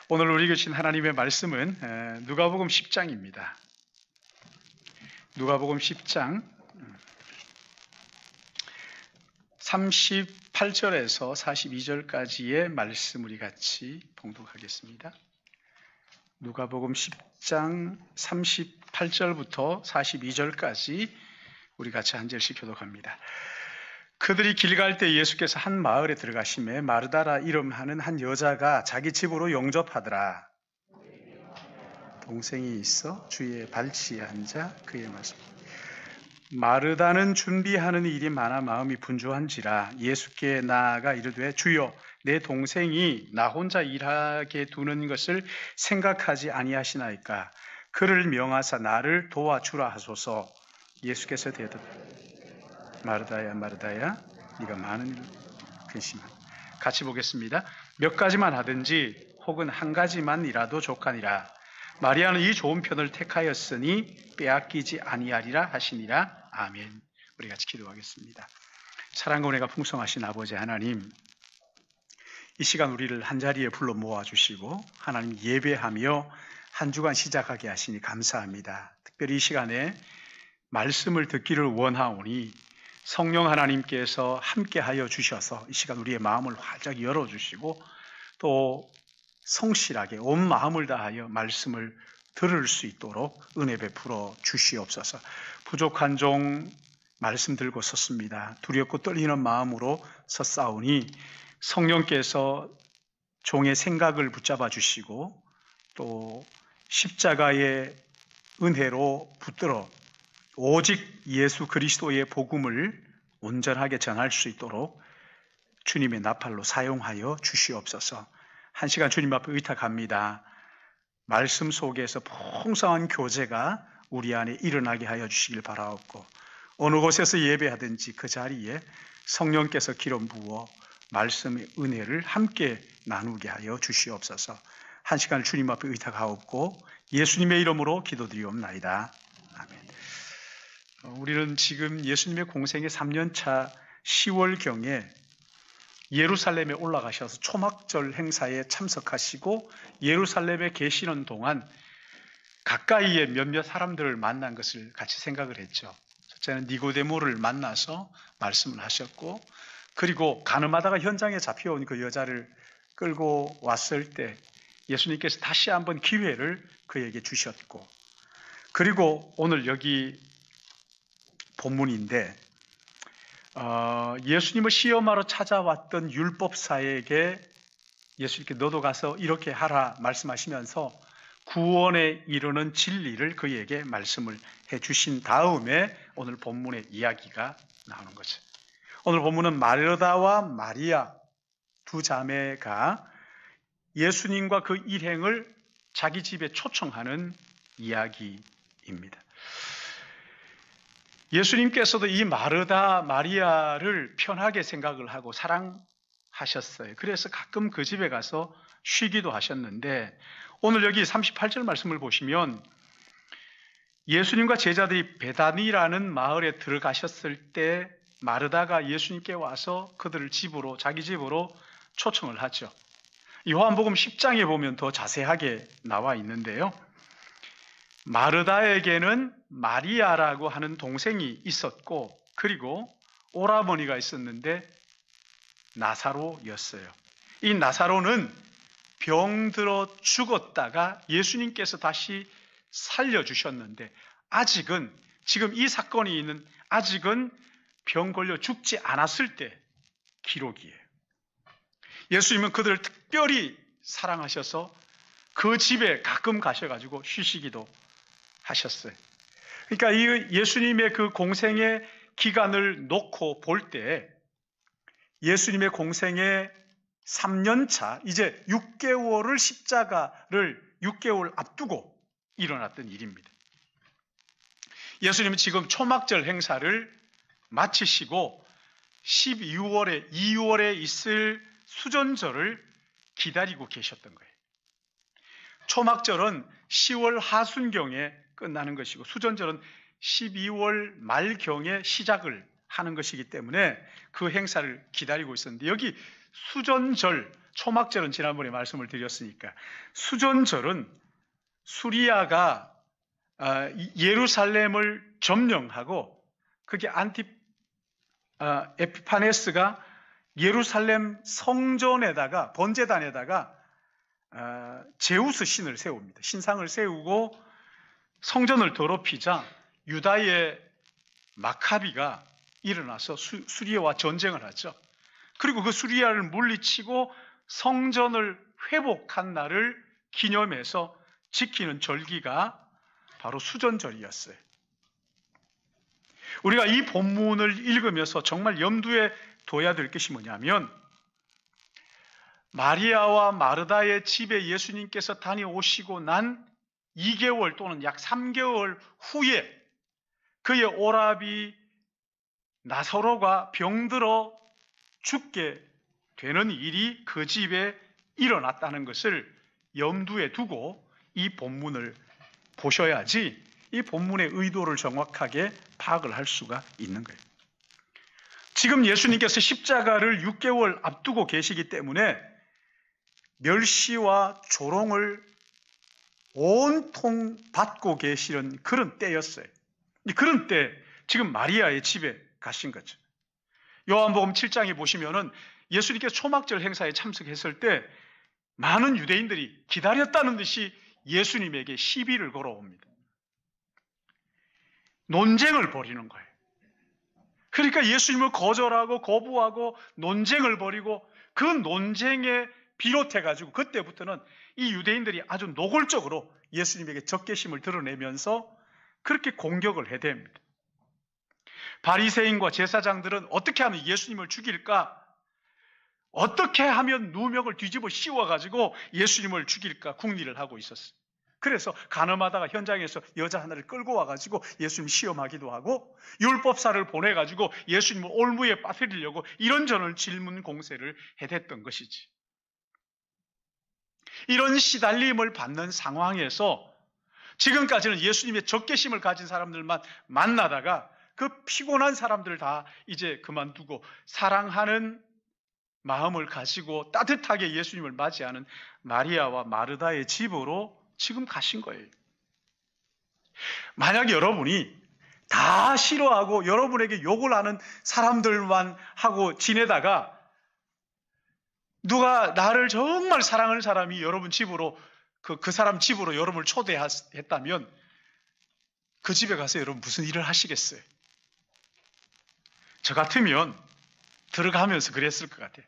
오늘 우리 주신 하나님의 말씀은 누가복음 10장입니다. 누가복음 10장 38절에서 42절까지의 말씀 우리 같이 봉독하겠습니다. 누가복음 10장 38절부터 42절까지 우리 같이 한 절씩 교독합니다. 그들이 길 갈 때 예수께서 한 마을에 들어가시매 마르다라 이름하는 한 여자가 자기 집으로 용접하더라. 동생이 있어 주의 발치에 앉아 그의 말씀. 마르다는 준비하는 일이 많아 마음이 분주한지라 예수께 나아가 이르되 주여 내 동생이 나 혼자 일하게 두는 것을 생각하지 아니하시나이까. 그를 명하사 나를 도와주라 하소서. 예수께서 대답하되 마르다야 마르다야 네가 많은 일을 근심하라. 같이 보겠습니다. 몇 가지만 하든지 혹은 한 가지만이라도 족하니라. 마리아는 이 좋은 편을 택하였으니 빼앗기지 아니하리라 하시니라. 아멘. 우리 같이 기도하겠습니다. 사랑과 은혜가 풍성하신 아버지 하나님, 이 시간 우리를 한자리에 불러 모아주시고 하나님 예배하며 한 주간 시작하게 하시니 감사합니다. 특별히 이 시간에 말씀을 듣기를 원하오니 성령 하나님께서 함께하여 주셔서 이 시간 우리의 마음을 활짝 열어주시고 또 성실하게 온 마음을 다하여 말씀을 들을 수 있도록 은혜 베풀어 주시옵소서. 부족한 종 말씀 들고 섰습니다. 두렵고 떨리는 마음으로 섰사오니 성령께서 종의 생각을 붙잡아 주시고 또 십자가의 은혜로 붙들어 오직 예수 그리스도의 복음을 온전하게 전할 수 있도록 주님의 나팔로 사용하여 주시옵소서. 한 시간 주님 앞에 의탁합니다. 말씀 속에서 풍성한 교제가 우리 안에 일어나게 하여 주시길 바라옵고 어느 곳에서 예배하든지 그 자리에 성령께서 기름 부어 말씀의 은혜를 함께 나누게 하여 주시옵소서. 한 시간을 주님 앞에 의탁하옵고 예수님의 이름으로 기도드리옵나이다. 아멘. 우리는 지금 예수님의 공생의 3년차 10월경에 예루살렘에 올라가셔서 초막절 행사에 참석하시고 예루살렘에 계시는 동안 가까이에 몇몇 사람들을 만난 것을 같이 생각을 했죠. 첫째는 니고데모를 만나서 말씀을 하셨고, 그리고 가늠하다가 현장에 잡혀온 그 여자를 끌고 왔을 때 예수님께서 다시 한번 기회를 그에게 주셨고, 그리고 오늘 여기 본문인데 예수님을 시험하러 찾아왔던 율법사에게 예수님께 너도 가서 이렇게 하라 말씀하시면서 구원에 이르는 진리를 그에게 말씀을 해주신 다음에 오늘 본문의 이야기가 나오는 거죠. 오늘 본문은 마르다와 마리아 두 자매가 예수님과 그 일행을 자기 집에 초청하는 이야기입니다. 예수님께서도 이 마르다, 마리아를 편하게 생각을 하고 사랑하셨어요. 그래서 가끔 그 집에 가서 쉬기도 하셨는데 오늘 여기 38절 말씀을 보시면 예수님과 제자들이 베다니라는 마을에 들어가셨을 때 마르다가 예수님께 와서 그들을 집으로, 자기 집으로 초청을 하죠. 요한복음 10장에 보면 더 자세하게 나와 있는데요. 마르다에게는 마리아라고 하는 동생이 있었고 그리고 오라버니가 있었는데 나사로였어요. 이 나사로는 병들어 죽었다가 예수님께서 다시 살려주셨는데 아직은 지금 이 사건이 있는 아직은 병 걸려 죽지 않았을 때 기록이에요. 예수님은 그들을 특별히 사랑하셔서 그 집에 가끔 가셔가지고 쉬시기도 하셨어요. 그러니까 이 예수님의 그 공생의 기간을 놓고 볼 때 예수님의 공생의 3년차 이제 6개월을 십자가를 6개월 앞두고 일어났던 일입니다. 예수님은 지금 초막절 행사를 마치시고 2월에 있을 수전절을 기다리고 계셨던 거예요. 초막절은 10월 하순경에 끝나는 것이고 수전절은 12월 말경에 시작을 하는 것이기 때문에 그 행사를 기다리고 있었는데 여기 수전절, 초막절은 지난번에 말씀을 드렸으니까, 수전절은 수리아가 예루살렘을 점령하고, 그게 에피파네스가 예루살렘 성전에다가, 번제단에다가 제우스 신을 세웁니다. 신상을 세우고 성전을 더럽히자 유다의 마카비가 일어나서 수리아와 전쟁을 하죠. 그리고 그 수리아를 물리치고 성전을 회복한 날을 기념해서 지키는 절기가 바로 수전절이었어요. 우리가 이 본문을 읽으면서 정말 염두에 둬야 될 것이 뭐냐면, 마리아와 마르다의 집에 예수님께서 다녀오시고 난 2개월 또는 약 3개월 후에 그의 오라비 나사로가 병들어 죽게 되는 일이 그 집에 일어났다는 것을 염두에 두고 이 본문을 보셔야지 이 본문의 의도를 정확하게 파악을 할 수가 있는 거예요. 지금 예수님께서 십자가를 6개월 앞두고 계시기 때문에 멸시와 조롱을 온통 받고 계시는 그런 때였어요. 그런 때 지금 마리아의 집에 가신 거죠. 요한복음 7장에 보시면은 예수님께서 초막절 행사에 참석했을 때 많은 유대인들이 기다렸다는 듯이 예수님에게 시비를 걸어옵니다. 논쟁을 벌이는 거예요. 그러니까 예수님을 거절하고 거부하고 논쟁을 벌이고, 그 논쟁에 비롯해가지고 그때부터는 이 유대인들이 아주 노골적으로 예수님에게 적개심을 드러내면서 그렇게 공격을 해댑니다. 바리새인과 제사장들은 어떻게 하면 예수님을 죽일까? 어떻게 하면 누명을 뒤집어 씌워가지고 예수님을 죽일까 궁리를 하고 있었어요. 그래서 가늠하다가 현장에서 여자 하나를 끌고 와가지고 예수님 시험하기도 하고, 율법사를 보내가지고 예수님을 올무에 빠뜨리려고 이런저런 질문 공세를 해댔던 것이지. 이런 시달림을 받는 상황에서 지금까지는 예수님의 적개심을 가진 사람들만 만나다가 그 피곤한 사람들을 다 이제 그만두고 사랑하는 마음을 가지고 따뜻하게 예수님을 맞이하는 마리아와 마르다의 집으로 지금 가신 거예요. 만약 여러분이 다 싫어하고 여러분에게 욕을 하는 사람들만 하고 지내다가 누가 나를 정말 사랑하는 사람이 여러분 집으로 그 사람 집으로 여러분을 초대했다면 그 집에 가서 여러분 무슨 일을 하시겠어요? 저 같으면 들어가면서 그랬을 것 같아요.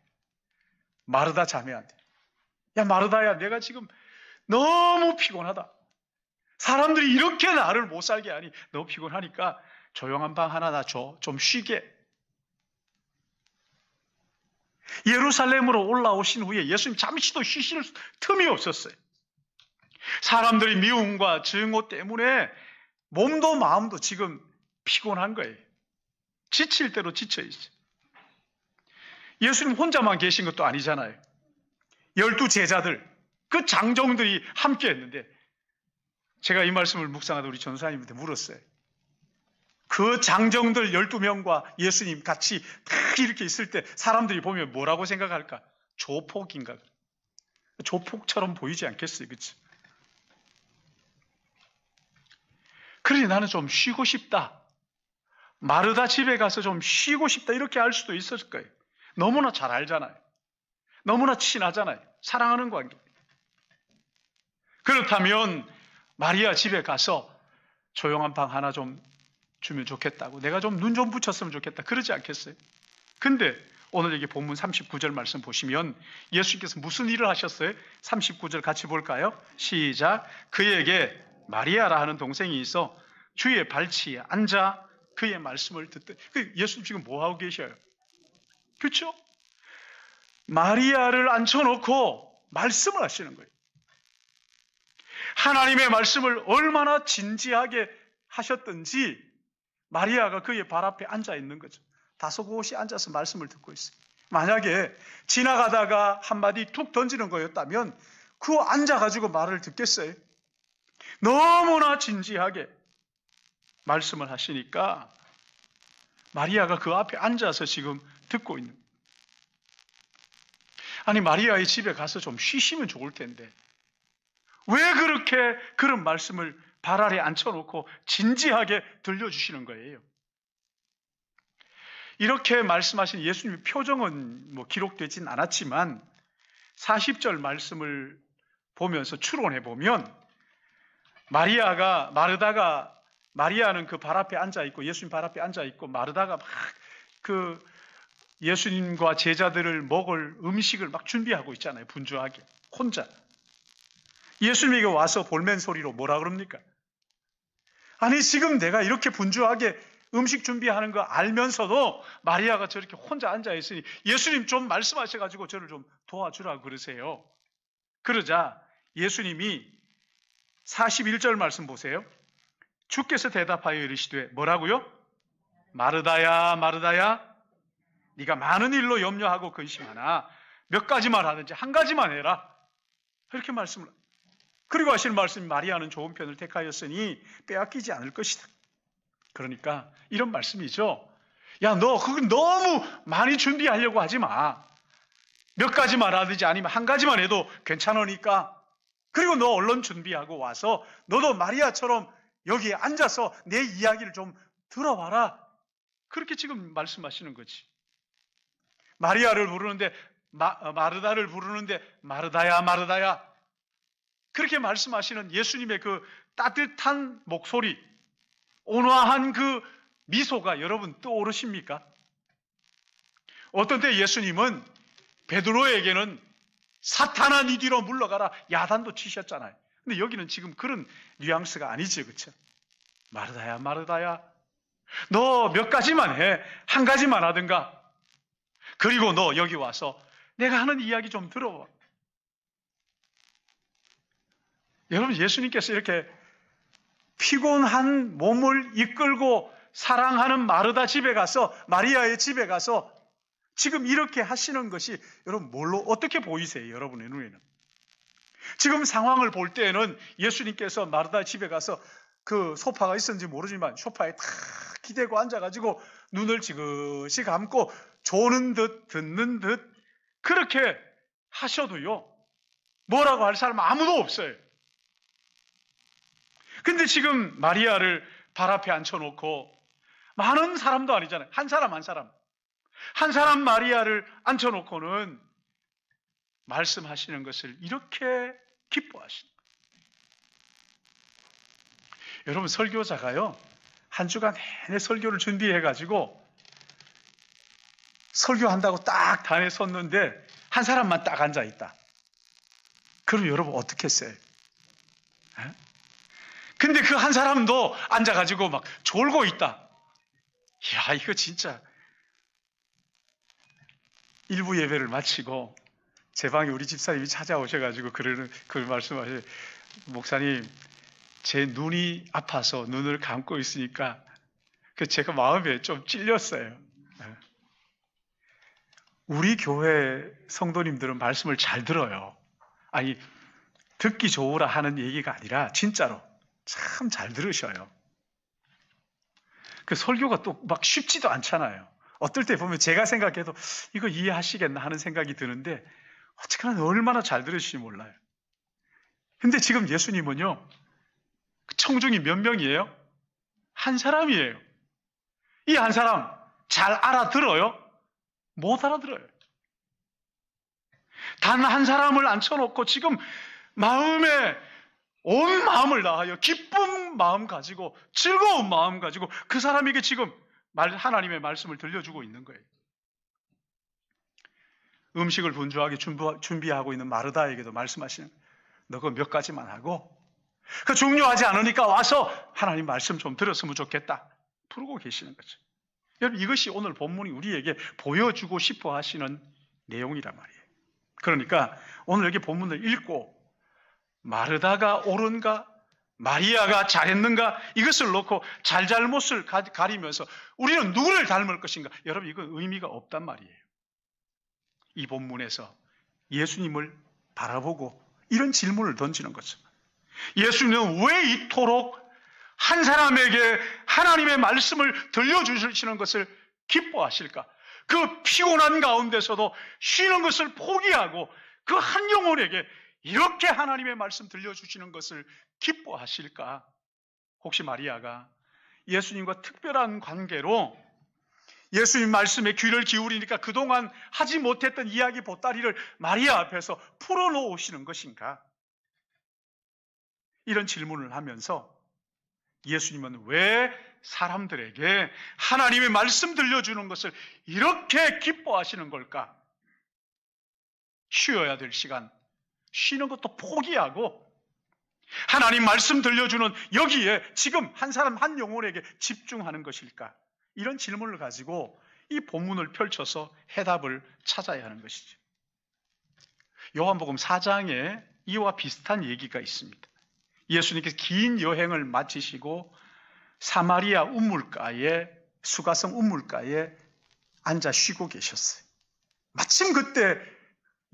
마르다 자매한테, 야 마르다야, 내가 지금 너무 피곤하다. 사람들이 이렇게 나를 못 살게 하니 너무 피곤하니까 조용한 방 하나 나 줘. 좀 쉬게. 예루살렘으로 올라오신 후에 예수님 잠시도 쉬실 틈이 없었어요. 사람들이 미움과 증오 때문에 몸도 마음도 지금 피곤한 거예요. 지칠 대로 지쳐있어요. 예수님 혼자만 계신 것도 아니잖아요. 12제자들, 그 장정들이 함께 했는데, 제가 이 말씀을 묵상하다 우리 전사님한테 물었어요. 그 장정들 12명과 예수님 같이 딱 이렇게 있을 때 사람들이 보면 뭐라고 생각할까? 조폭인가? 조폭처럼 보이지 않겠어요? 그치? 그러니 나는 좀 쉬고 싶다. 마르다 집에 가서 좀 쉬고 싶다. 이렇게 할 수도 있었을 거예요. 너무나 잘 알잖아요. 너무나 친하잖아요. 사랑하는 관계. 그렇다면 마리아 집에 가서 조용한 방 하나 좀 주면 좋겠다고, 내가 좀 눈 좀 붙였으면 좋겠다, 그러지 않겠어요? 근데 오늘 여기 본문 39절 말씀 보시면 예수님께서 무슨 일을 하셨어요? 39절 같이 볼까요? 시작. 그에게 마리아라 하는 동생이 있어 주의 발치에 앉아 그의 말씀을 듣던. 예수님 지금 뭐 하고 계셔요? 그렇죠? 마리아를 앉혀놓고 말씀을 하시는 거예요. 하나님의 말씀을 얼마나 진지하게 하셨던지 마리아가 그의 발 앞에 앉아 있는 거죠. 다소곳이 앉아서 말씀을 듣고 있어요. 만약에 지나가다가 한마디 툭 던지는 거였다면 그 앉아가지고 말을 듣겠어요? 너무나 진지하게 말씀을 하시니까 마리아가 그 앞에 앉아서 지금 듣고 있는 거예요. 아니 마리아의 집에 가서 좀 쉬시면 좋을 텐데 왜 그렇게 그런 말씀을 발 아래 앉혀놓고 진지하게 들려주시는 거예요? 이렇게 말씀하신 예수님의 표정은 기록되진 않았지만 40절 말씀을 보면서 추론해 보면 마리아는 그 발 앞에 앉아 있고 예수님 발 앞에 앉아 있고 마르다가 막 그 예수님과 제자들을 먹을 음식을 막 준비하고 있잖아요. 분주하게 혼자. 예수님에게 와서 볼멘 소리로 뭐라 그럽니까? 아니 지금 내가 이렇게 분주하게 음식 준비하는 거 알면서도 마리아가 저렇게 혼자 앉아 있으니 예수님 좀 말씀하셔가지고 저를 좀 도와주라 그러세요. 그러자 예수님이 41절 말씀 보세요. 주께서 대답하여 이르시되 뭐라고요? 마르다야 마르다야 네가 많은 일로 염려하고 근심하나 몇 가지만 하든지 한 가지만 해라. 그렇게 말씀을 그리고 하시는 말씀이 마리아는 좋은 편을 택하였으니 빼앗기지 않을 것이다. 그러니까 이런 말씀이죠. 야, 너 그거 너무 많이 준비하려고 하지 마. 몇 가지만 하든지 아니면 한 가지만 해도 괜찮으니까. 그리고 너 얼른 준비하고 와서 너도 마리아처럼 여기에 앉아서 내 이야기를 좀 들어봐라. 그렇게 지금 말씀하시는 거지. 마리아를 부르는데 마르다를 부르는데 마르다야 마르다야 그렇게 말씀하시는 예수님의 그 따뜻한 목소리, 온화한 그 미소가 여러분 떠오르십니까? 어떤 때 예수님은 베드로에게는 사탄아 네 뒤로 물러가라 야단도 치셨잖아요. 근데 여기는 지금 그런 뉘앙스가 아니지, 그렇죠? 마르다야 마르다야 너 몇 가지만 해. 한 가지만 하든가. 그리고 너 여기 와서 내가 하는 이야기 좀 들어봐. 여러분 예수님께서 이렇게 피곤한 몸을 이끌고 사랑하는 마르다 집에 가서 마리아의 집에 가서 지금 이렇게 하시는 것이 여러분 뭘로 어떻게 보이세요? 여러분의 눈에는. 지금 상황을 볼 때에는 예수님께서 마르다 집에 가서 그 소파가 있었는지 모르지만 소파에 탁 기대고 앉아가지고 눈을 지그시 감고 조는 듯 듣는 듯 그렇게 하셔도요. 뭐라고 할 사람 아무도 없어요. 근데 지금 마리아를 발 앞에 앉혀놓고 많은 사람도 아니잖아요. 한 사람 한 사람 마리아를 앉혀놓고는 말씀하시는 것을 이렇게 기뻐하시는 거예요. 여러분 설교자가요. 한 주간 내내 설교를 준비해가지고 설교한다고 딱 단에 섰는데 한 사람만 딱 앉아있다. 그럼 여러분 어떻게 했어요? 근데 그 한 사람도 앉아가지고 막 졸고 있다. 이야, 이거 진짜. 일부 예배를 마치고 제 방에 우리 집사님이 찾아오셔가지고 그 말씀하셔요. 목사님, 제 눈이 아파서 눈을 감고 있으니까 제가 마음에 좀 찔렸어요. 우리 교회 성도님들은 말씀을 잘 들어요. 아니, 듣기 좋으라 하는 얘기가 아니라 진짜로 참 잘 들으셔요. 그 설교가 또 막 쉽지도 않잖아요. 어떨 때 보면 제가 생각해도 이거 이해하시겠나 하는 생각이 드는데 어쨌거나 얼마나 잘 들으실지 몰라요. 근데 지금 예수님은요. 청중이 몇 명이에요? 한 사람이에요. 이 한 사람 잘 알아들어요? 못 알아들어요. 단 한 사람을 앉혀놓고 지금 온 마음을 다하여 기쁜 마음 가지고 즐거운 마음 가지고 그 사람에게 지금 하나님의 말씀을 들려주고 있는 거예요. 음식을 분주하게 준비하고 있는 마르다에게도 말씀하시는 너 그거 몇 가지만 하고 그 중요하지 않으니까 와서 하나님 말씀 좀 들었으면 좋겠다. 부르고 계시는 거죠. 여러분 이것이 오늘 본문이 우리에게 보여주고 싶어 하시는 내용이란 말이에요. 그러니까 오늘 여기 본문을 읽고 마르다가 옳은가 마리아가 잘했는가 이것을 놓고 잘잘못을 가리면서 우리는 누구를 닮을 것인가 여러분 이건 의미가 없단 말이에요. 이 본문에서 예수님을 바라보고 이런 질문을 던지는 거죠. 예수님은 왜 이토록 한 사람에게 하나님의 말씀을 들려주시는 것을 기뻐하실까? 그 피곤한 가운데서도 쉬는 것을 포기하고 그 한 영혼에게 이렇게 하나님의 말씀 들려주시는 것을 기뻐하실까? 혹시 마리아가 예수님과 특별한 관계로 예수님 말씀에 귀를 기울이니까 그동안 하지 못했던 이야기 보따리를 마리아 앞에서 풀어놓으시는 것인가? 이런 질문을 하면서 예수님은 왜 사람들에게 하나님의 말씀 들려주는 것을 이렇게 기뻐하시는 걸까? 쉬어야 될 시간, 쉬는 것도 포기하고 하나님 말씀 들려주는 여기에 지금 한 사람 한 영혼에게 집중하는 것일까? 이런 질문을 가지고 이 본문을 펼쳐서 해답을 찾아야 하는 것이죠. 요한복음 4장에 이와 비슷한 얘기가 있습니다. 예수님께서 긴 여행을 마치시고 사마리아 우물가에, 수가성 우물가에 앉아 쉬고 계셨어요. 마침 그때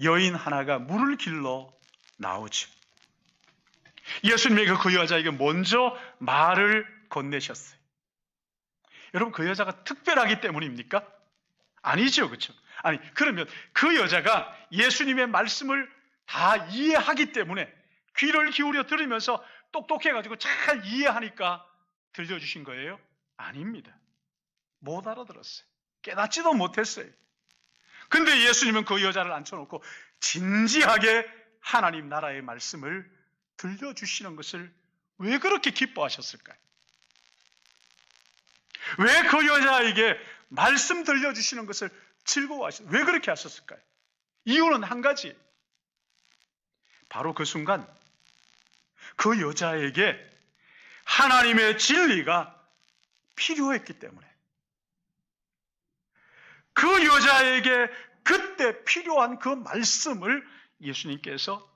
여인 하나가 물을 길러 나오죠. 예수님이 그 여자에게 먼저 말을 건네셨어요. 여러분, 그 여자가 특별하기 때문입니까? 아니죠, 그렇죠? 아니, 그러면 그 여자가 예수님의 말씀을 다 이해하기 때문에 귀를 기울여 들으면서 똑똑해가지고 잘 이해하니까 들려주신 거예요? 아닙니다. 못 알아들었어요. 깨닫지도 못했어요. 근데 예수님은 그 여자를 앉혀놓고 진지하게 하나님 나라의 말씀을 들려주시는 것을 왜 그렇게 기뻐하셨을까요? 왜 그 여자에게 말씀 들려주시는 것을 즐거워하셨어요? 왜 그렇게 하셨을까요? 이유는 한 가지. 바로 그 순간 그 여자에게 하나님의 진리가 필요했기 때문에, 그 여자에게 그때 필요한 그 말씀을 예수님께서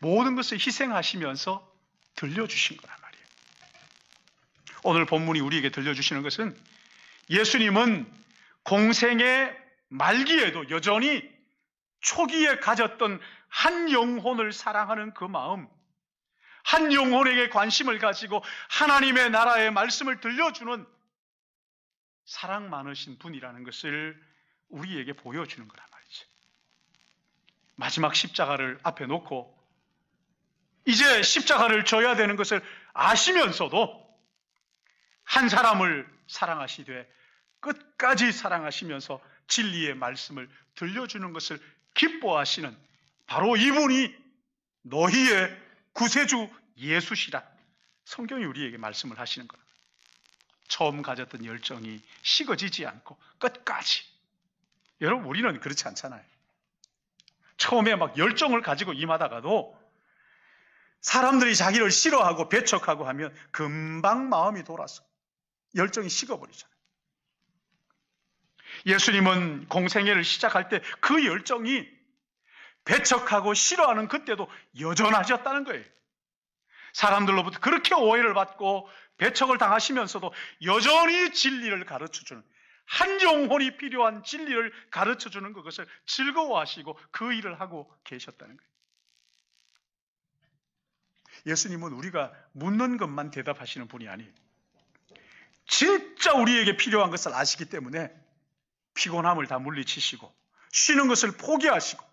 모든 것을 희생하시면서 들려주신 거란 말이에요. 오늘 본문이 우리에게 들려주시는 것은 예수님은 공생의 말기에도 여전히 초기에 가졌던 한 영혼을 사랑하는 그 마음, 한 영혼에게 관심을 가지고 하나님의 나라의 말씀을 들려주는 사랑 많으신 분이라는 것을 우리에게 보여주는 거란 말이죠. 마지막 십자가를 앞에 놓고 이제 십자가를 져야 되는 것을 아시면서도 한 사람을 사랑하시되 끝까지 사랑하시면서 진리의 말씀을 들려주는 것을 기뻐하시는 바로 이분이 너희의 구세주 예수시라. 성경이 우리에게 말씀을 하시는 거예요. 처음 가졌던 열정이 식어지지 않고 끝까지. 여러분, 우리는 그렇지 않잖아요. 처음에 막 열정을 가지고 임하다가도 사람들이 자기를 싫어하고 배척하고 하면 금방 마음이 돌아서 열정이 식어버리잖아요. 예수님은 공생애를 시작할 때 그 열정이 배척하고 싫어하는 그때도 여전하셨다는 거예요. 사람들로부터 그렇게 오해를 받고 배척을 당하시면서도 여전히 진리를 가르쳐주는, 한 영혼이 필요한 진리를 가르쳐주는 그것을 즐거워하시고 그 일을 하고 계셨다는 거예요. 예수님은 우리가 묻는 것만 대답하시는 분이 아니에요. 진짜 우리에게 필요한 것을 아시기 때문에 피곤함을 다 물리치시고 쉬는 것을 포기하시고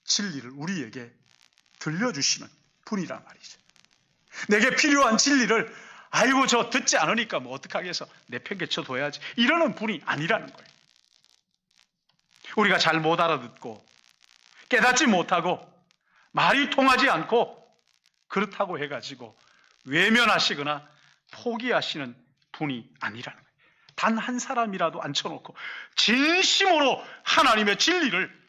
진리를 우리에게 들려주시는 분이란 말이죠. 내게 필요한 진리를 아이고 저 듣지 않으니까 뭐 어떡하겠어, 내팽개쳐 둬야지, 이러는 분이 아니라는 거예요. 우리가 잘 못 알아듣고 깨닫지 못하고 말이 통하지 않고 그렇다고 해가지고 외면하시거나 포기하시는 분이 아니라는 거예요. 단 한 사람이라도 앉혀놓고 진심으로 하나님의 진리를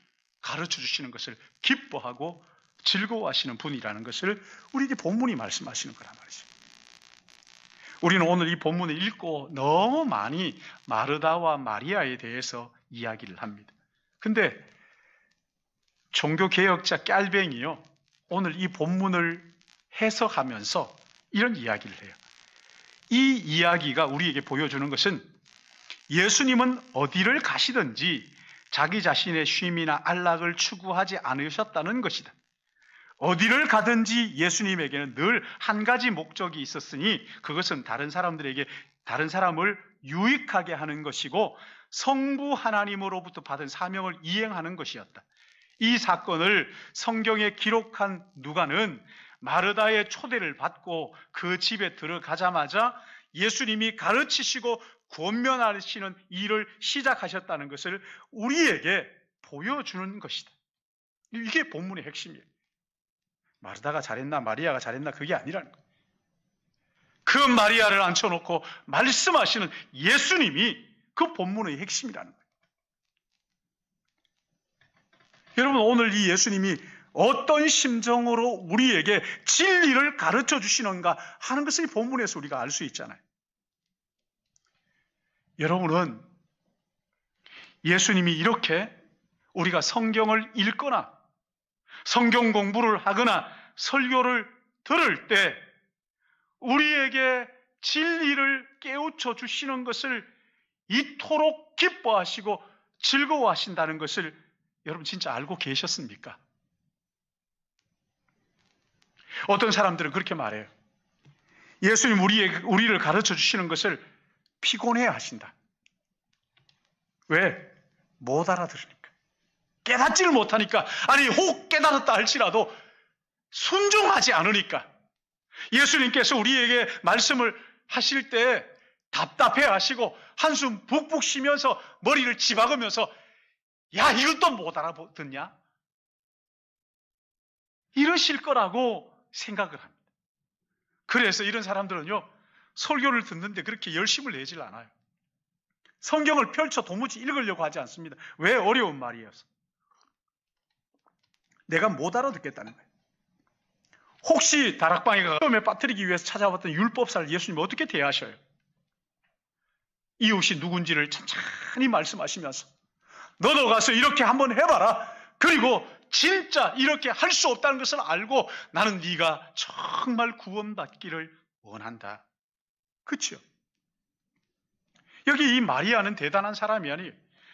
가르쳐 주시는 것을 기뻐하고 즐거워하시는 분이라는 것을 우리에게 본문이 말씀하시는 거란 말이죠. 우리는 오늘 이 본문을 읽고 너무 많이 마르다와 마리아에 대해서 이야기를 합니다. 근데 종교개혁자 깔뱅이요, 오늘 이 본문을 해석하면서 이런 이야기를 해요. 이 이야기가 우리에게 보여주는 것은 예수님은 어디를 가시든지 자기 자신의 쉼이나 안락을 추구하지 않으셨다는 것이다. 어디를 가든지 예수님에게는 늘 한 가지 목적이 있었으니 그것은 다른 사람들에게, 다른 사람을 유익하게 하는 것이고 성부 하나님으로부터 받은 사명을 이행하는 것이었다. 이 사건을 성경에 기록한 누가는 마르다의 초대를 받고 그 집에 들어가자마자 예수님이 가르치시고 권면하시는 일을 시작하셨다는 것을 우리에게 보여주는 것이다. 이게 본문의 핵심이에요. 마르다가 잘했나 마리아가 잘했나 그게 아니라는 거예요. 그 마리아를 앉혀놓고 말씀하시는 예수님이 그 본문의 핵심이라는 거예요. 여러분, 오늘 이 예수님이 어떤 심정으로 우리에게 진리를 가르쳐 주시는가 하는 것을 본문에서 우리가 알 수 있잖아요. 여러분은 예수님이 이렇게 우리가 성경을 읽거나 성경 공부를 하거나 설교를 들을 때 우리에게 진리를 깨우쳐 주시는 것을 이토록 기뻐하시고 즐거워하신다는 것을 여러분 진짜 알고 계셨습니까? 어떤 사람들은 그렇게 말해요. 예수님 우리를 가르쳐 주시는 것을 피곤해 하신다. 왜? 못 알아들으니까. 깨닫지를 못하니까. 아니, 혹 깨달았다 할지라도 순종하지 않으니까. 예수님께서 우리에게 말씀을 하실 때 답답해 하시고 한숨 푹푹 쉬면서 머리를 치박으면서 야, 이것도 못 알아듣냐? 이러실 거라고 생각을 합니다. 그래서 이런 사람들은요, 설교를 듣는데 그렇게 열심을 내질 않아요. 성경을 펼쳐 도무지 읽으려고 하지 않습니다. 왜? 어려운 말이어서. 내가 못 알아듣겠다는 거예요. 혹시 다락방에 가서 처음에 빠뜨리기 위해서 찾아왔던 율법사를 예수님 어떻게 대하셔요? 이웃이 누군지를 천천히 말씀하시면서 너도 가서 이렇게 한번 해봐라. 그리고 진짜 이렇게 할 수 없다는 것을 알고 나는 네가 정말 구원받기를 원한다. 그렇죠? 여기 이 마리아는 대단한 사람이 아니에요.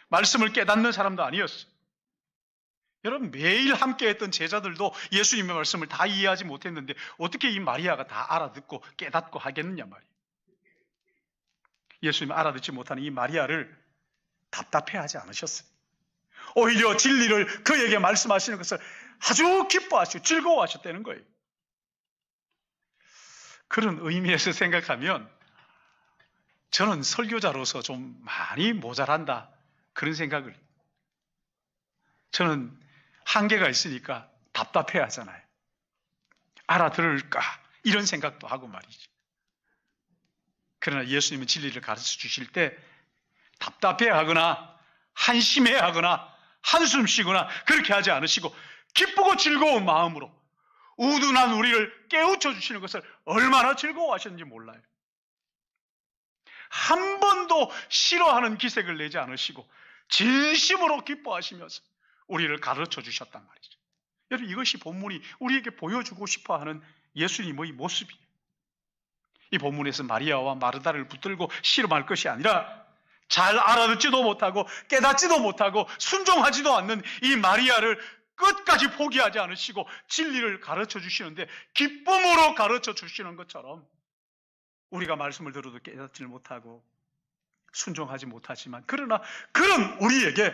말씀을 깨닫는 사람도 아니었어요. 여러분, 매일 함께했던 제자들도 예수님의 말씀을 다 이해하지 못했는데 어떻게 이 마리아가 다 알아듣고 깨닫고 하겠느냐 말이에요. 예수님 알아듣지 못하는 이 마리아를 답답해하지 않으셨어요. 오히려 진리를 그에게 말씀하시는 것을 아주 기뻐하시고 즐거워하셨다는 거예요. 그런 의미에서 생각하면 저는 설교자로서 좀 많이 모자란다 그런 생각을, 저는 한계가 있으니까 답답해 하잖아요. 알아들을까 이런 생각도 하고 말이죠. 그러나 예수님은 진리를 가르쳐 주실 때 답답해 하거나 한심해 하거나 한숨 쉬거나 그렇게 하지 않으시고 기쁘고 즐거운 마음으로 우둔한 우리를 깨우쳐 주시는 것을 얼마나 즐거워하셨는지 몰라요. 한 번도 싫어하는 기색을 내지 않으시고 진심으로 기뻐하시면서 우리를 가르쳐 주셨단 말이죠. 여러분, 이것이 본문이 우리에게 보여주고 싶어하는 예수님의 모습이에요. 이 본문에서 마리아와 마르다를 붙들고 씨름할 것이 아니라 잘 알아듣지도 못하고 깨닫지도 못하고 순종하지도 않는 이 마리아를 끝까지 포기하지 않으시고 진리를 가르쳐 주시는데 기쁨으로 가르쳐 주시는 것처럼 우리가 말씀을 들어도 깨닫지를 못하고 순종하지 못하지만 그러나 그런 우리에게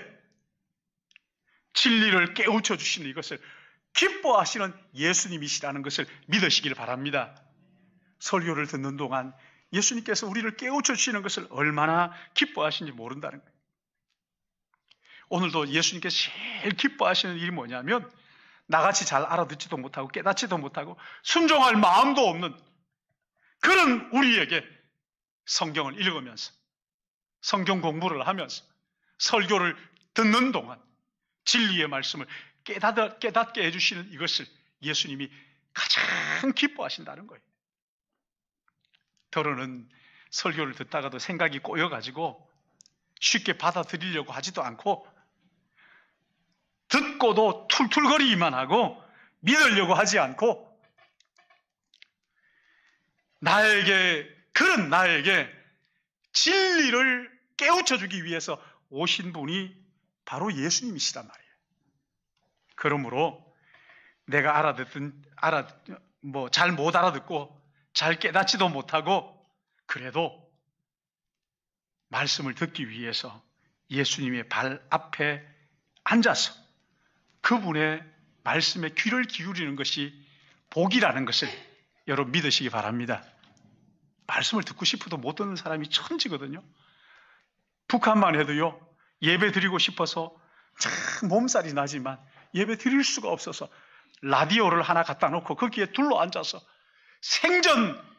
진리를 깨우쳐 주시는 이것을 기뻐하시는 예수님이시라는 것을 믿으시길 바랍니다. 설교를 듣는 동안 예수님께서 우리를 깨우쳐 주시는 것을 얼마나 기뻐하시는지 모른다는 거예요. 오늘도 예수님께서 제일 기뻐하시는 일이 뭐냐면 나같이 잘 알아듣지도 못하고 깨닫지도 못하고 순종할 마음도 없는 그런 우리에게 성경을 읽으면서 성경 공부를 하면서 설교를 듣는 동안 진리의 말씀을 깨닫게 해주시는 이것을 예수님이 가장 기뻐하신다는 거예요. 더러는 설교를 듣다가도 생각이 꼬여가지고 쉽게 받아들이려고 하지도 않고 듣고도 툴툴거리기만 하고 믿으려고 하지 않고 그런 나에게 진리를 깨우쳐주기 위해서 오신 분이 바로 예수님이시란 말이에요. 그러므로 내가 잘 못 알아듣고 잘 깨닫지도 못하고 그래도 말씀을 듣기 위해서 예수님의 발 앞에 앉아서 그분의 말씀에 귀를 기울이는 것이 복이라는 것을 여러분 믿으시기 바랍니다. 말씀을 듣고 싶어도 못 듣는 사람이 천지거든요. 북한만 해도요, 예배 드리고 싶어서 참 몸살이 나지만 예배 드릴 수가 없어서 라디오를 하나 갖다 놓고 거기에 둘러 앉아서 생전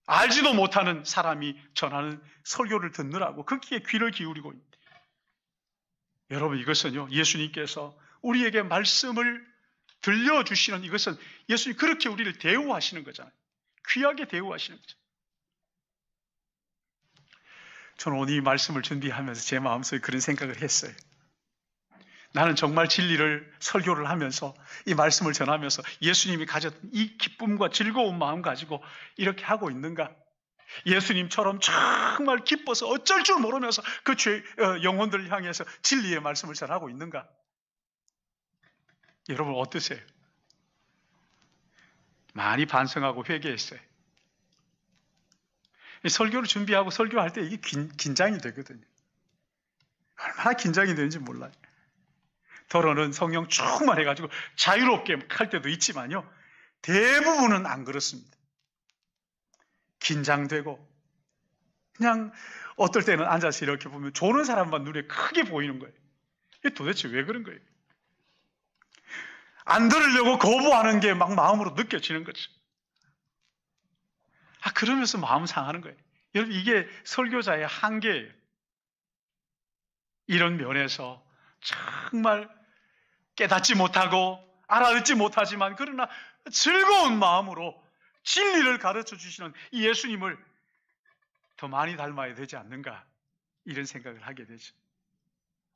알지도 못하는 사람이 전하는 설교를 듣느라고 거기에 귀를 기울이고 있는데, 여러분 이것은요, 예수님께서 우리에게 말씀을 들려주시는 이것은 예수님 그렇게 우리를 대우하시는 거잖아요. 귀하게 대우하시는 거죠. 저는 오늘 이 말씀을 준비하면서 제 마음속에 그런 생각을 했어요. 나는 정말 진리를 설교를 하면서 이 말씀을 전하면서 예수님이 가졌던 이 기쁨과 즐거운 마음 가지고 이렇게 하고 있는가? 예수님처럼 정말 기뻐서 어쩔 줄 모르면서 그 영혼들을 향해서 진리의 말씀을 전하고 있는가? 여러분 어떠세요? 많이 반성하고 회개했어요. 설교를 준비하고 설교할 때 이게 긴장이 되거든요. 얼마나 긴장이 되는지 몰라요. 더러는 성령 충만해가지고 자유롭게 할 때도 있지만요, 대부분은 안 그렇습니다. 긴장되고 그냥 어떨 때는 앉아서 이렇게 보면 조는 사람만 눈에 크게 보이는 거예요. 이게 도대체 왜 그런 거예요? 안 들으려고 거부하는 게 막 마음으로 느껴지는 거죠. 그러면서 마음 상하는 거예요. 여러분 이게 설교자의 한계예요. 이런 면에서 정말 깨닫지 못하고 알아듣지 못하지만 그러나 즐거운 마음으로 진리를 가르쳐 주시는 이 예수님을 더 많이 닮아야 되지 않는가, 이런 생각을 하게 되죠.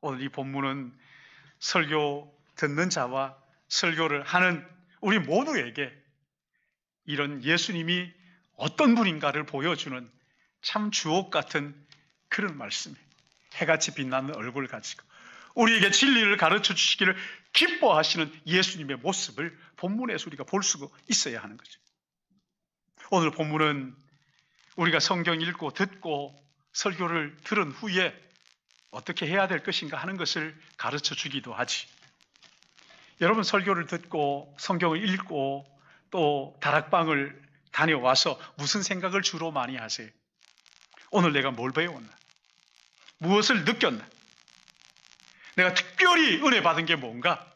오늘 이 본문은 설교 듣는 자와 설교를 하는 우리 모두에게 이런 예수님이 어떤 분인가를 보여주는 참 주옥 같은 그런 말씀이에요. 해같이 빛나는 얼굴 가지고 우리에게 진리를 가르쳐 주시기를 기뻐하시는 예수님의 모습을 본문에서 우리가 볼 수가 있어야 하는 거죠. 오늘 본문은 우리가 성경 읽고 듣고 설교를 들은 후에 어떻게 해야 될 것인가 하는 것을 가르쳐 주기도 하지. 여러분 설교를 듣고 성경을 읽고 또 다락방을 다녀와서 무슨 생각을 주로 많이 하세요? 오늘 내가 뭘 배웠나? 무엇을 느꼈나? 내가 특별히 은혜 받은 게 뭔가?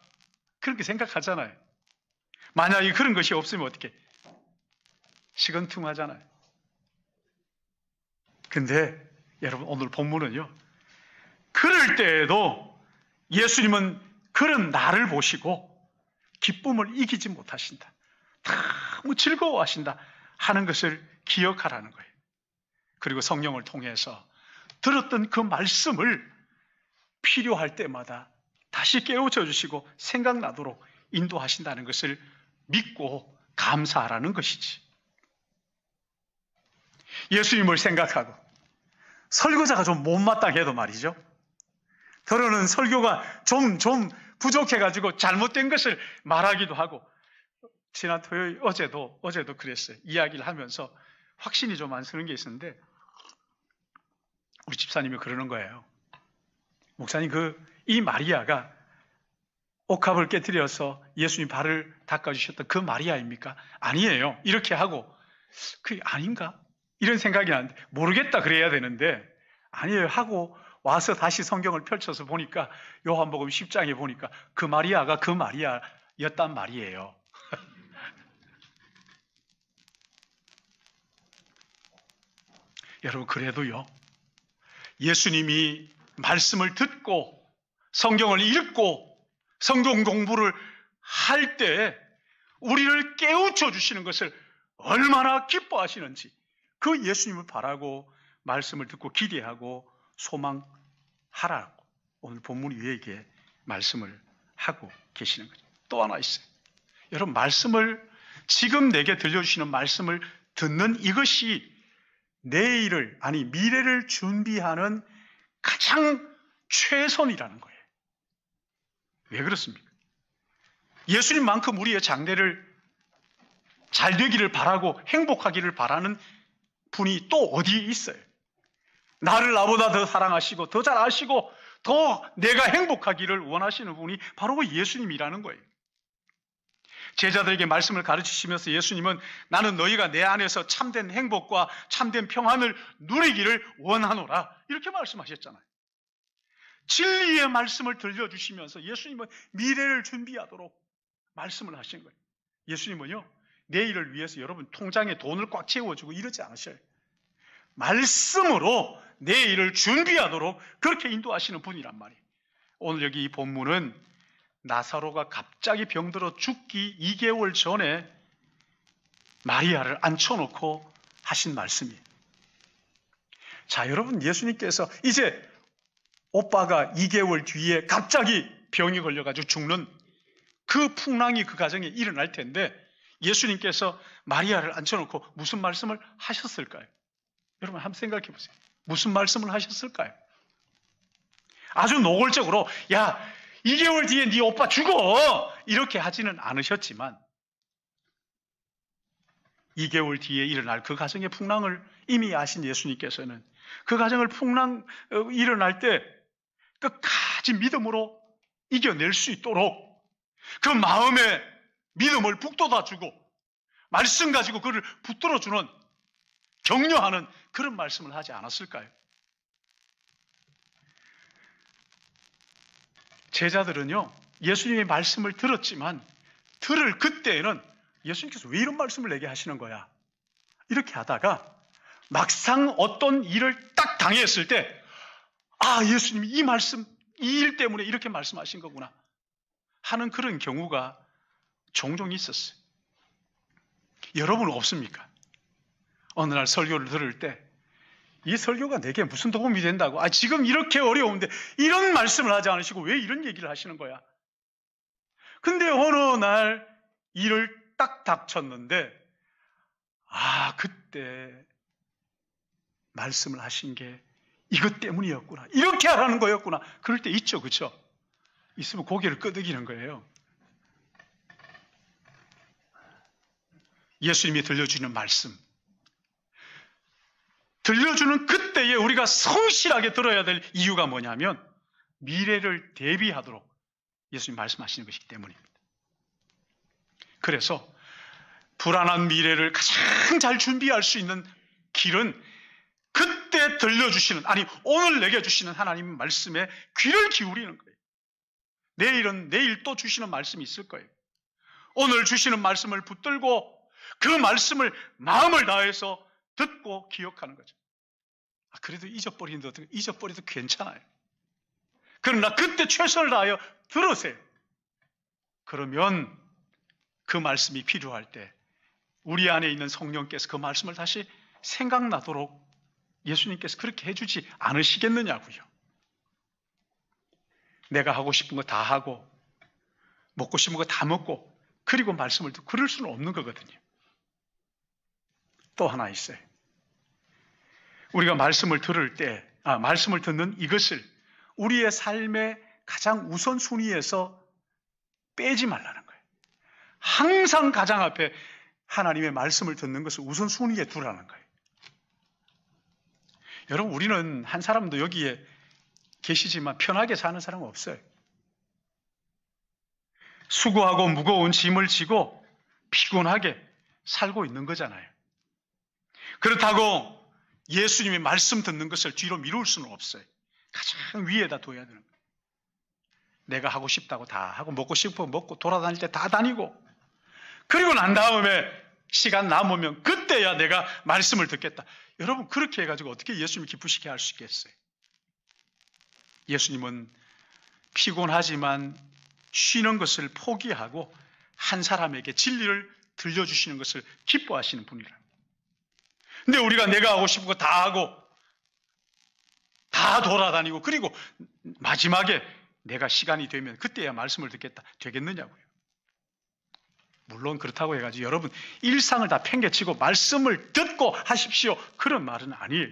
그렇게 생각하잖아요. 만약에 그런 것이 없으면 어떻게? 시건퉁하잖아요. 근데 여러분 오늘 본문은요, 그럴 때에도 예수님은 그런 나를 보시고 기쁨을 이기지 못하신다, 너무 즐거워하신다 하는 것을 기억하라는 거예요. 그리고 성령을 통해서 들었던 그 말씀을 필요할 때마다 다시 깨우쳐 주시고 생각나도록 인도하신다는 것을 믿고 감사하라는 것이지. 예수님을 생각하고 설교자가 좀 못마땅해도 말이죠, 더러는 설교가 좀 부족해가지고 잘못된 것을 말하기도 하고, 지난 토요일 어제도 그랬어요. 이야기를 하면서 확신이 좀 안 서는 게 있었는데 우리 집사님이 그러는 거예요. 목사님, 이 마리아가 옥합을 깨뜨려서 예수님 발을 닦아주셨던 그 마리아입니까? 아니에요. 이렇게 하고, 그게 아닌가? 이런 생각이 나는데, 모르겠다 그래야 되는데, 아니에요 하고 와서 다시 성경을 펼쳐서 보니까, 요한복음 10장에 보니까 그 마리아가 그 마리아였단 말이에요. 여러분, 그래도요, 예수님이 말씀을 듣고 성경을 읽고 성경 공부를 할 때 우리를 깨우쳐 주시는 것을 얼마나 기뻐하시는지, 그 예수님을 바라고 말씀을 듣고 기대하고 소망하라고 오늘 본문이 우리에게 말씀을 하고 계시는 거죠. 또 하나 있어요. 여러분, 말씀을, 지금 내게 들려주시는 말씀을 듣는 이것이 내일을, 아니 미래를 준비하는 가장 최선이라는 거예요. 왜 그렇습니까? 예수님만큼 우리의 장래를 잘 되기를 바라고 행복하기를 바라는 분이 또 어디에 있어요? 나를 나보다 더 사랑하시고 더 잘 아시고 더 내가 행복하기를 원하시는 분이 바로 그 예수님이라는 거예요. 제자들에게 말씀을 가르치시면서 예수님은 나는 너희가 내 안에서 참된 행복과 참된 평안을 누리기를 원하노라 이렇게 말씀하셨잖아요. 진리의 말씀을 들려주시면서 예수님은 미래를 준비하도록 말씀을 하신 거예요. 예수님은요, 내일을 위해서 여러분 통장에 돈을 꽉 채워주고 이러지 않으셔요. 말씀으로 내일을 준비하도록 그렇게 인도하시는 분이란 말이에요. 오늘 여기 이 본문은 나사로가 갑자기 병들어 죽기 2개월 전에 마리아를 앉혀놓고 하신 말씀이에요. 자, 여러분, 예수님께서 이제 오빠가 2개월 뒤에 갑자기 병이 걸려가지고 죽는 그 풍랑이 그 가정에 일어날 텐데 예수님께서 마리아를 앉혀놓고 무슨 말씀을 하셨을까요? 여러분 한번 생각해 보세요. 무슨 말씀을 하셨을까요? 아주 노골적으로 야 2개월 뒤에 네 오빠 죽어 이렇게 하지는 않으셨지만 2개월 뒤에 일어날 그 가정의 풍랑을 이미 아신 예수님께서는 그 가정을 풍랑 일어날 때 끝까지 믿음으로 이겨낼 수 있도록 그 마음의 믿음을 북돋아주고 말씀 가지고 그를 붙들어주는 격려하는 그런 말씀을 하지 않았을까요? 제자들은요 예수님의 말씀을 들었지만 들을 그때에는 예수님께서 왜 이런 말씀을 내게 하시는 거야? 이렇게 하다가 막상 어떤 일을 딱 당했을 때 아, 예수님이 이 말씀, 이 일 때문에 이렇게 말씀하신 거구나 하는 그런 경우가 종종 있었어요. 여러분은 없습니까? 어느 날 설교를 들을 때 이 설교가 내게 무슨 도움이 된다고? 아, 지금 이렇게 어려운데 이런 말씀을 하지 않으시고 왜 이런 얘기를 하시는 거야? 근데 어느 날 일을 딱 닥쳤는데 아, 그때 말씀을 하신 게 이것 때문이었구나. 이렇게 하라는 거였구나. 그럴 때 있죠. 그렇죠? 있으면 고개를 끄덕이는 거예요. 예수님이 들려주는 말씀. 들려주는 그때에 우리가 성실하게 들어야 될 이유가 뭐냐면 미래를 대비하도록 예수님 말씀하시는 것이기 때문입니다. 그래서 불안한 미래를 가장 잘 준비할 수 있는 길은 그때 들려주시는, 아니 오늘 내게 주시는 하나님 말씀에 귀를 기울이는 거예요. 내일은 내일 또 주시는 말씀이 있을 거예요. 오늘 주시는 말씀을 붙들고 그 말씀을 마음을 다해서 듣고 기억하는 거죠. 아, 그래도 잊어버려도 괜찮아요. 그러나 그때 최선을 다하여 들으세요. 그러면 그 말씀이 필요할 때 우리 안에 있는 성령께서 그 말씀을 다시 생각나도록 예수님께서 그렇게 해주지 않으시겠느냐고요. 내가 하고 싶은 거 다 하고 먹고 싶은 거 다 먹고 그리고 말씀을 듣고 그럴 수는 없는 거거든요. 또 하나 있어요. 우리가 말씀을 들을 때, 말씀을 듣는 이것을 우리의 삶의 가장 우선순위에서 빼지 말라는 거예요. 항상 가장 앞에 하나님의 말씀을 듣는 것을 우선순위에 두라는 거예요. 여러분, 우리는 한 사람도 여기에 계시지만 편하게 사는 사람은 없어요. 수고하고 무거운 짐을 지고 피곤하게 살고 있는 거잖아요. 그렇다고 예수님의 말씀 듣는 것을 뒤로 미룰 수는 없어요. 가장 위에다 둬야 되는 거예요. 내가 하고 싶다고 다 하고 먹고 싶어 먹고 돌아다닐 때 다 다니고 그리고 난 다음에 시간 남으면 그때야 내가 말씀을 듣겠다. 여러분 그렇게 해가지고 어떻게 예수님을 기쁘시게 할 수 있겠어요? 예수님은 피곤하지만 쉬는 것을 포기하고 한 사람에게 진리를 들려주시는 것을 기뻐하시는 분이라. 근데 우리가 내가 하고 싶은 거 다 하고 다 돌아다니고 그리고 마지막에 내가 시간이 되면 그때야 말씀을 듣겠다. 되겠느냐고요. 물론 그렇다고 해가지고 여러분 일상을 다 팽개치고 말씀을 듣고 하십시오. 그런 말은 아니에요.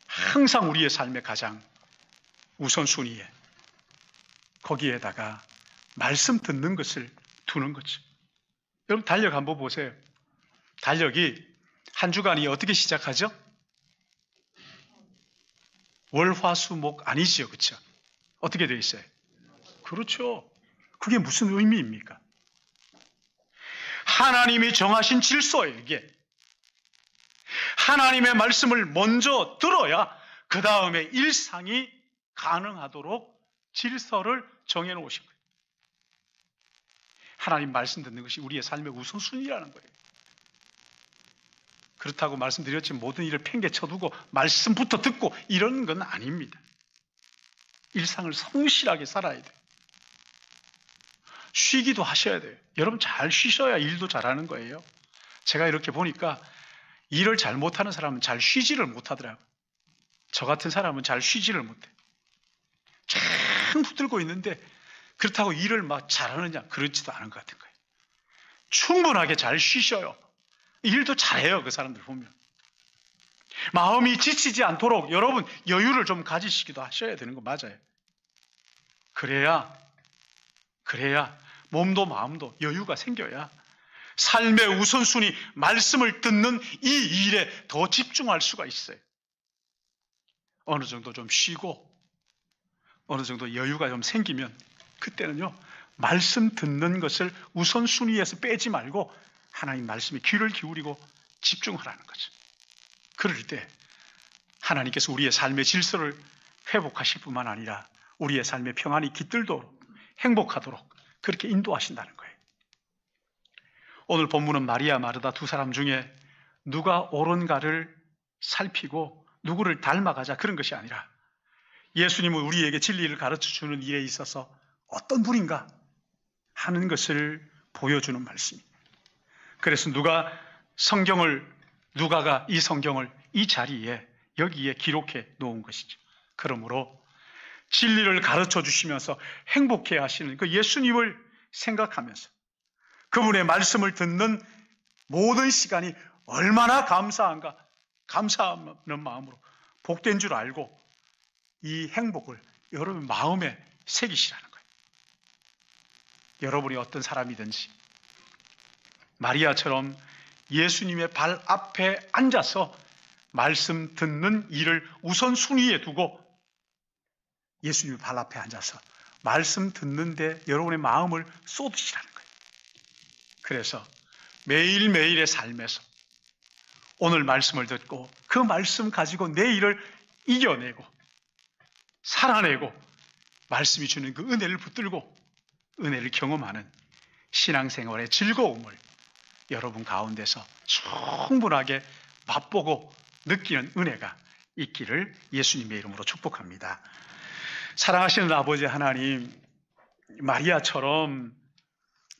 항상 우리의 삶의 가장 우선순위에 거기에다가 말씀 듣는 것을 두는 거죠. 여러분 달력 한번 보세요. 달력이 한 주간이 어떻게 시작하죠? 월화수목 아니지요, 그렇죠? 어떻게 되어 있어요? 그렇죠. 그게 무슨 의미입니까? 하나님이 정하신 질서예요, 이게. 하나님의 말씀을 먼저 들어야 그 다음에 일상이 가능하도록 질서를 정해놓으신 거예요. 하나님 말씀 듣는 것이 우리의 삶의 우선순위라는 거예요. 그렇다고 말씀드렸지만 모든 일을 팽개쳐두고 말씀부터 듣고 이런 건 아닙니다. 일상을 성실하게 살아야 돼요. 쉬기도 하셔야 돼요. 여러분 잘 쉬셔야 일도 잘하는 거예요. 제가 이렇게 보니까 일을 잘 못하는 사람은 잘 쉬지를 못하더라고요. 저 같은 사람은 잘 쉬지를 못해요. 참 붙들고 있는데 그렇다고 일을 막 잘하느냐? 그렇지도 않은 것 같은 거예요. 충분하게 잘 쉬셔요. 일도 잘해요, 그 사람들 보면. 마음이 지치지 않도록 여러분 여유를 좀 가지시기도 하셔야 되는 거 맞아요. 그래야 몸도 마음도 여유가 생겨야 삶의 우선순위, 말씀을 듣는 이 일에 더 집중할 수가 있어요. 어느 정도 좀 쉬고 어느 정도 여유가 좀 생기면 그때는요, 말씀 듣는 것을 우선순위에서 빼지 말고 하나님 말씀에 귀를 기울이고 집중하라는 거죠. 그럴 때 하나님께서 우리의 삶의 질서를 회복하실 뿐만 아니라 우리의 삶의 평안이 깃들도록 행복하도록 그렇게 인도하신다는 거예요. 오늘 본문은 마리아, 마르다 두 사람 중에 누가 옳은가를 살피고 누구를 닮아가자 그런 것이 아니라 예수님은 우리에게 진리를 가르쳐주는 일에 있어서 어떤 분인가 하는 것을 보여주는 말씀입니다. 그래서 누가가 이 성경을 이 자리에 여기에 기록해 놓은 것이죠. 그러므로 진리를 가르쳐 주시면서 행복해 하시는 그 예수님을 생각하면서 그분의 말씀을 듣는 모든 시간이 얼마나 감사한가, 감사하는 마음으로 복된 줄 알고 이 행복을 여러분 마음에 새기시라는 거예요. 여러분이 어떤 사람이든지 마리아처럼 예수님의 발 앞에 앉아서 말씀 듣는 일을 우선순위에 두고 예수님의 발 앞에 앉아서 말씀 듣는데 여러분의 마음을 쏟으시라는 거예요. 그래서 매일매일의 삶에서 오늘 말씀을 듣고 그 말씀 가지고 내일을 이겨내고 살아내고 말씀이 주는 그 은혜를 붙들고 은혜를 경험하는 신앙생활의 즐거움을 여러분 가운데서 충분하게 맛보고 느끼는 은혜가 있기를 예수님의 이름으로 축복합니다. 사랑하시는 아버지 하나님, 마리아처럼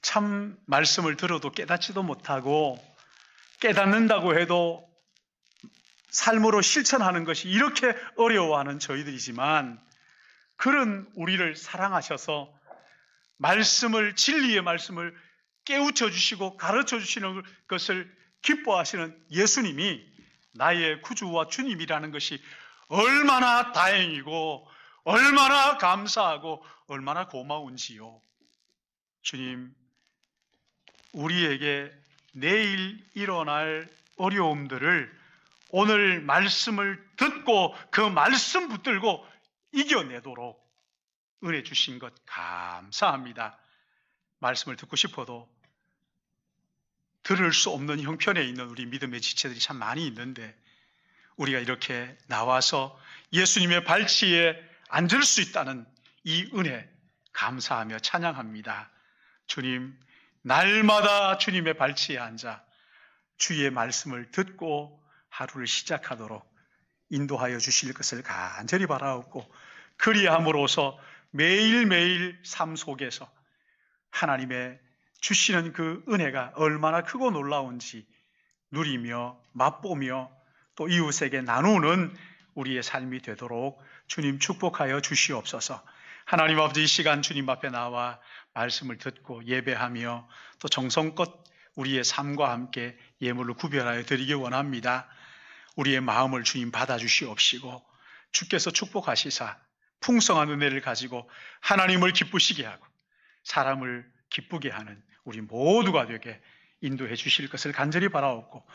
참 말씀을 들어도 깨닫지도 못하고 깨닫는다고 해도 삶으로 실천하는 것이 이렇게 어려워하는 저희들이지만 그런 우리를 사랑하셔서 말씀을, 진리의 말씀을 깨우쳐 주시고 가르쳐 주시는 것을 기뻐하시는 예수님이 나의 구주와 주님이라는 것이 얼마나 다행이고 얼마나 감사하고 얼마나 고마운지요. 주님, 우리에게 내일 일어날 어려움들을 오늘 말씀을 듣고 그 말씀 붙들고 이겨내도록 은혜 주신 것 감사합니다. 말씀을 듣고 싶어도 들을 수 없는 형편에 있는 우리 믿음의 지체들이 참 많이 있는데 우리가 이렇게 나와서 예수님의 발치에 앉을 수 있다는 이 은혜 감사하며 찬양합니다. 주님, 날마다 주님의 발치에 앉아 주의 말씀을 듣고 하루를 시작하도록 인도하여 주실 것을 간절히 바라옵고 그리함으로써 매일매일 삶 속에서 하나님의 주시는 그 은혜가 얼마나 크고 놀라운지 누리며 맛보며 또 이웃에게 나누는 우리의 삶이 되도록 주님 축복하여 주시옵소서. 하나님 아버지, 이 시간 주님 앞에 나와 말씀을 듣고 예배하며 또 정성껏 우리의 삶과 함께 예물을 구별하여 드리기 원합니다. 우리의 마음을 주님 받아주시옵시고 주께서 축복하시사 풍성한 은혜를 가지고 하나님을 기쁘시게 하고 사람을 기쁘게 하는 우리 모두가 되게 인도해 주실 것을 간절히 바라옵고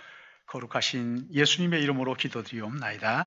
거룩하신 예수님의 이름으로 기도드리옵나이다.